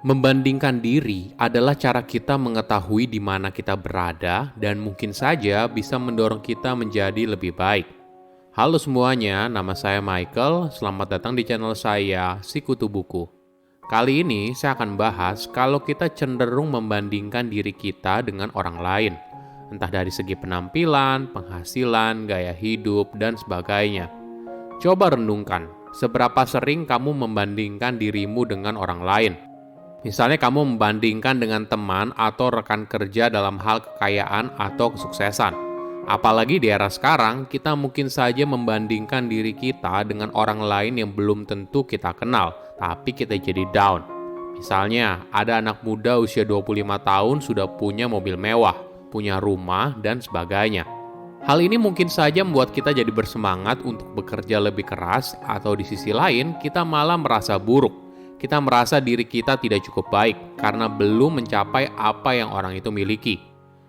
Membandingkan diri adalah cara kita mengetahui di mana kita berada dan mungkin saja bisa mendorong kita menjadi lebih baik. Halo semuanya, nama saya Michael. Selamat datang di channel saya, Sikutu Buku. Kali ini saya akan bahas kalau kita cenderung membandingkan diri kita dengan orang lain, entah dari segi penampilan, penghasilan, gaya hidup, dan sebagainya. Coba renungkan, seberapa sering kamu membandingkan dirimu dengan orang lain? Misalnya kamu membandingkan dengan teman atau rekan kerja dalam hal kekayaan atau kesuksesan. Apalagi di era sekarang, kita mungkin saja membandingkan diri kita dengan orang lain yang belum tentu kita kenal, tapi kita jadi down. Misalnya, ada anak muda usia 25 tahun sudah punya mobil mewah, punya rumah, dan sebagainya. Hal ini mungkin saja membuat kita jadi bersemangat untuk bekerja lebih keras, atau di sisi lain, kita malah merasa buruk. Kita merasa diri kita tidak cukup baik karena belum mencapai apa yang orang itu miliki.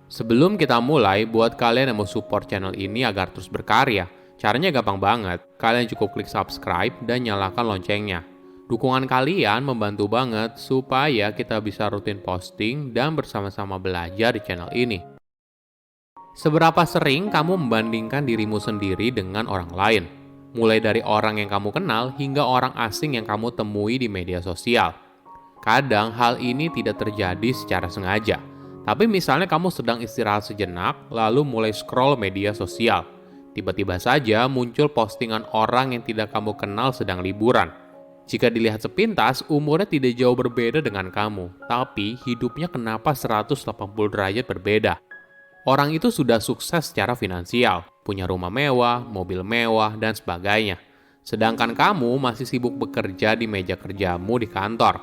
Sebelum kita mulai, buat kalian yang mau support channel ini agar terus berkarya, caranya gampang banget. Kalian cukup klik subscribe dan nyalakan loncengnya. Dukungan kalian membantu banget supaya kita bisa rutin posting dan bersama-sama belajar di channel ini. Seberapa sering kamu membandingkan dirimu sendiri dengan orang lain? Mulai dari orang yang kamu kenal hingga orang asing yang kamu temui di media sosial. Kadang hal ini tidak terjadi secara sengaja. Tapi misalnya kamu sedang istirahat sejenak, lalu mulai scroll media sosial. Tiba-tiba saja muncul postingan orang yang tidak kamu kenal sedang liburan. Jika dilihat sepintas, umurnya tidak jauh berbeda dengan kamu. Tapi hidupnya kenapa 180 derajat berbeda? Orang itu sudah sukses secara finansial, punya rumah mewah, mobil mewah, dan sebagainya. Sedangkan kamu masih sibuk bekerja di meja kerjamu di kantor.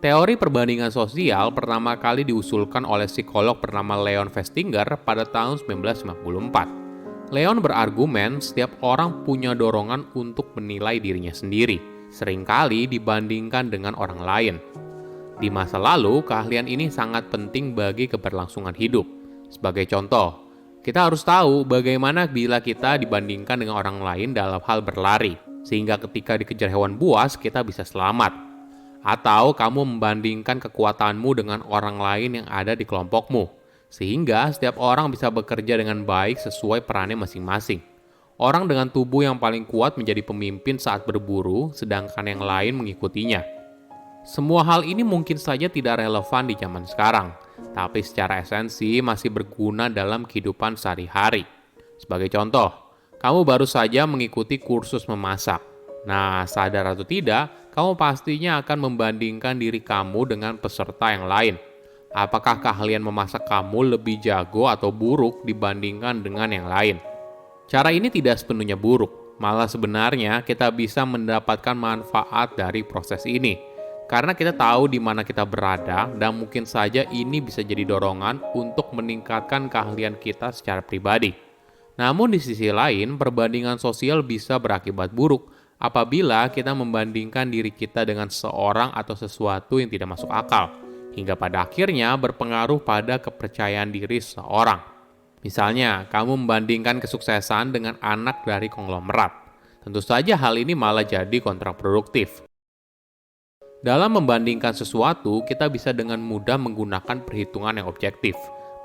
Teori perbandingan sosial pertama kali diusulkan oleh psikolog bernama Leon Festinger pada tahun 1954. Leon berargumen setiap orang punya dorongan untuk menilai dirinya sendiri, seringkali dibandingkan dengan orang lain. Di masa lalu, keahlian ini sangat penting bagi keberlangsungan hidup. Sebagai contoh, kita harus tahu bagaimana bila kita dibandingkan dengan orang lain dalam hal berlari, sehingga ketika dikejar hewan buas kita bisa selamat. Atau kamu membandingkan kekuatanmu dengan orang lain yang ada di kelompokmu, sehingga setiap orang bisa bekerja dengan baik sesuai perannya masing-masing. Orang dengan tubuh yang paling kuat menjadi pemimpin saat berburu, sedangkan yang lain mengikutinya. Semua hal ini mungkin saja tidak relevan di zaman sekarang, tapi secara esensi masih berguna dalam kehidupan sehari-hari. Sebagai contoh, kamu baru saja mengikuti kursus memasak. Nah, sadar atau tidak, kamu pastinya akan membandingkan diri kamu dengan peserta yang lain. Apakah keahlian memasak kamu lebih jago atau buruk dibandingkan dengan yang lain? Cara ini tidak sepenuhnya buruk, malah sebenarnya kita bisa mendapatkan manfaat dari proses ini. Karena kita tahu di mana kita berada dan mungkin saja ini bisa jadi dorongan untuk meningkatkan keahlian kita secara pribadi. Namun di sisi lain, perbandingan sosial bisa berakibat buruk apabila kita membandingkan diri kita dengan seseorang atau sesuatu yang tidak masuk akal, hingga pada akhirnya berpengaruh pada kepercayaan diri seseorang. Misalnya, kamu membandingkan kesuksesan dengan anak dari konglomerat. Tentu saja hal ini malah jadi kontraproduktif. Dalam membandingkan sesuatu, kita bisa dengan mudah menggunakan perhitungan yang objektif.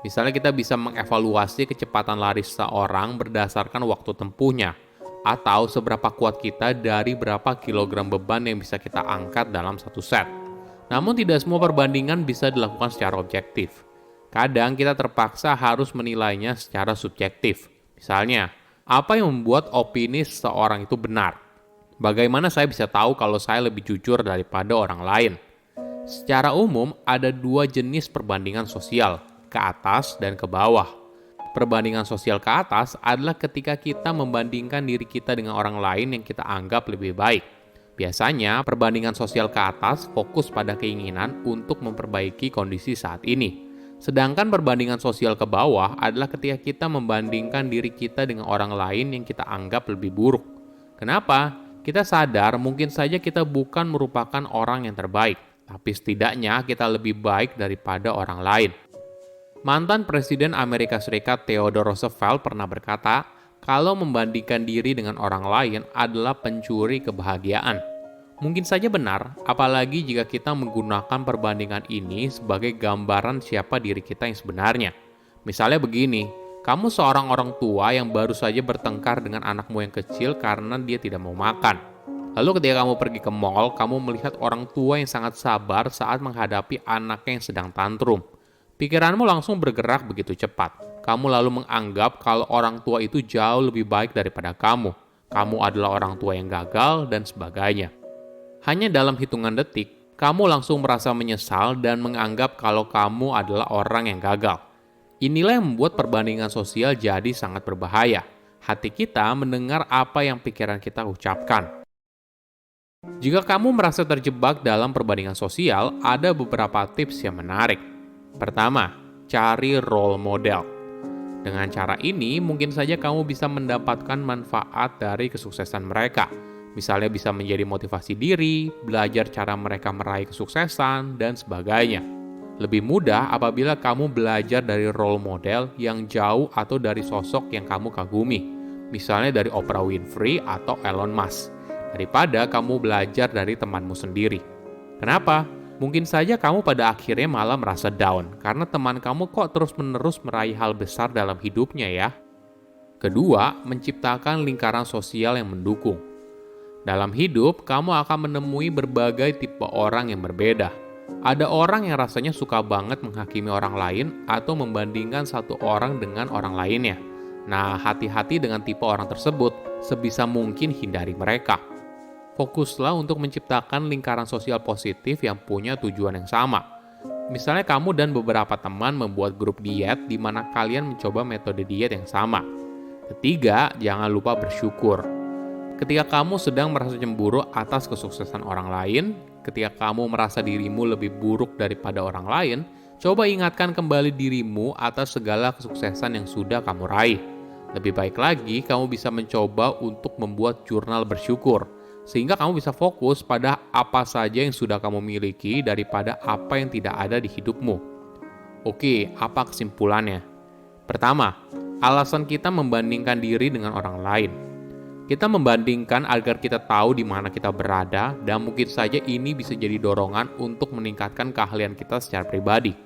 Misalnya kita bisa mengevaluasi kecepatan lari seseorang berdasarkan waktu tempuhnya, atau seberapa kuat kita dari berapa kilogram beban yang bisa kita angkat dalam satu set. Namun tidak semua perbandingan bisa dilakukan secara objektif. Kadang kita terpaksa harus menilainya secara subjektif. Misalnya, apa yang membuat opini seseorang itu benar? Bagaimana saya bisa tahu kalau saya lebih jujur daripada orang lain? Secara umum, ada dua jenis perbandingan sosial, ke atas dan ke bawah. Perbandingan sosial ke atas adalah ketika kita membandingkan diri kita dengan orang lain yang kita anggap lebih baik. Biasanya, perbandingan sosial ke atas fokus pada keinginan untuk memperbaiki kondisi saat ini. Sedangkan perbandingan sosial ke bawah adalah ketika kita membandingkan diri kita dengan orang lain yang kita anggap lebih buruk. Kenapa? Kita sadar mungkin saja kita bukan merupakan orang yang terbaik, tapi setidaknya kita lebih baik daripada orang lain. Mantan Presiden Amerika Serikat Theodore Roosevelt pernah berkata, kalau membandingkan diri dengan orang lain adalah pencuri kebahagiaan. Mungkin saja benar, apalagi jika kita menggunakan perbandingan ini sebagai gambaran siapa diri kita yang sebenarnya. Misalnya begini, kamu seorang orang tua yang baru saja bertengkar dengan anakmu yang kecil karena dia tidak mau makan. Lalu ketika kamu pergi ke mall, kamu melihat orang tua yang sangat sabar saat menghadapi anaknya yang sedang tantrum. Pikiranmu langsung bergerak begitu cepat. Kamu lalu menganggap kalau orang tua itu jauh lebih baik daripada kamu. Kamu adalah orang tua yang gagal dan sebagainya. Hanya dalam hitungan detik, kamu langsung merasa menyesal dan menganggap kalau kamu adalah orang yang gagal. Inilah yang membuat perbandingan sosial jadi sangat berbahaya. Hati kita mendengar apa yang pikiran kita ucapkan. Jika kamu merasa terjebak dalam perbandingan sosial, ada beberapa tips yang menarik. Pertama, cari role model. Dengan cara ini, mungkin saja kamu bisa mendapatkan manfaat dari kesuksesan mereka. Misalnya bisa menjadi motivasi diri, belajar cara mereka meraih kesuksesan, dan sebagainya. Lebih mudah apabila kamu belajar dari role model yang jauh atau dari sosok yang kamu kagumi. Misalnya dari Oprah Winfrey atau Elon Musk. Daripada kamu belajar dari temanmu sendiri. Kenapa? Mungkin saja kamu pada akhirnya malah merasa down karena teman kamu kok terus-menerus meraih hal besar dalam hidupnya ya. Kedua, menciptakan lingkaran sosial yang mendukung. Dalam hidup, kamu akan menemui berbagai tipe orang yang berbeda. Ada orang yang rasanya suka banget menghakimi orang lain atau membandingkan satu orang dengan orang lainnya. Nah, hati-hati dengan tipe orang tersebut, sebisa mungkin hindari mereka. Fokuslah untuk menciptakan lingkaran sosial positif yang punya tujuan yang sama. Misalnya kamu dan beberapa teman membuat grup diet di mana kalian mencoba metode diet yang sama. Ketiga, jangan lupa bersyukur. Ketika kamu sedang merasa cemburu atas kesuksesan orang lain, ketika kamu merasa dirimu lebih buruk daripada orang lain, coba ingatkan kembali dirimu atas segala kesuksesan yang sudah kamu raih. Lebih baik lagi, kamu bisa mencoba untuk membuat jurnal bersyukur, sehingga kamu bisa fokus pada apa saja yang sudah kamu miliki daripada apa yang tidak ada di hidupmu. Oke, apa kesimpulannya? Pertama, alasan kita membandingkan diri dengan orang lain. Kita membandingkan agar kita tahu di mana kita berada, dan mungkin saja ini bisa jadi dorongan untuk meningkatkan keahlian kita secara pribadi.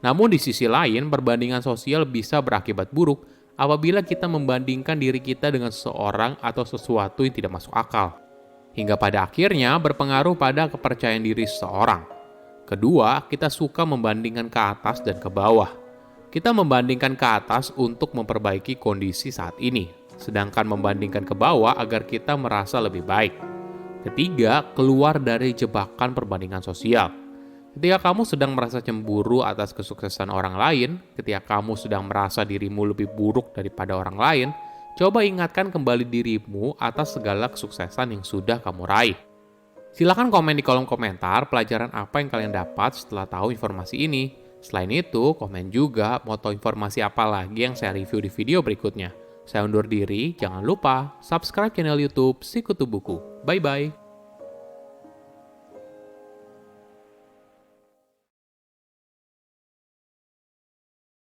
Namun di sisi lain, perbandingan sosial bisa berakibat buruk apabila kita membandingkan diri kita dengan seseorang atau sesuatu yang tidak masuk akal, hingga pada akhirnya berpengaruh pada kepercayaan diri seseorang. Kedua, kita suka membandingkan ke atas dan ke bawah. Kita membandingkan ke atas untuk memperbaiki kondisi saat ini, sedangkan membandingkan ke bawah agar kita merasa lebih baik. Ketiga, keluar dari jebakan perbandingan sosial. Ketika kamu sedang merasa cemburu atas kesuksesan orang lain, ketika kamu sedang merasa dirimu lebih buruk daripada orang lain, coba ingatkan kembali dirimu atas segala kesuksesan yang sudah kamu raih. Silakan komen di kolom komentar pelajaran apa yang kalian dapat setelah tahu informasi ini. Selain itu, komen juga mau tahu informasi apa lagi yang saya review di video berikutnya. Saya undur diri, jangan lupa subscribe channel YouTube Sikutu Buku. Bye-bye.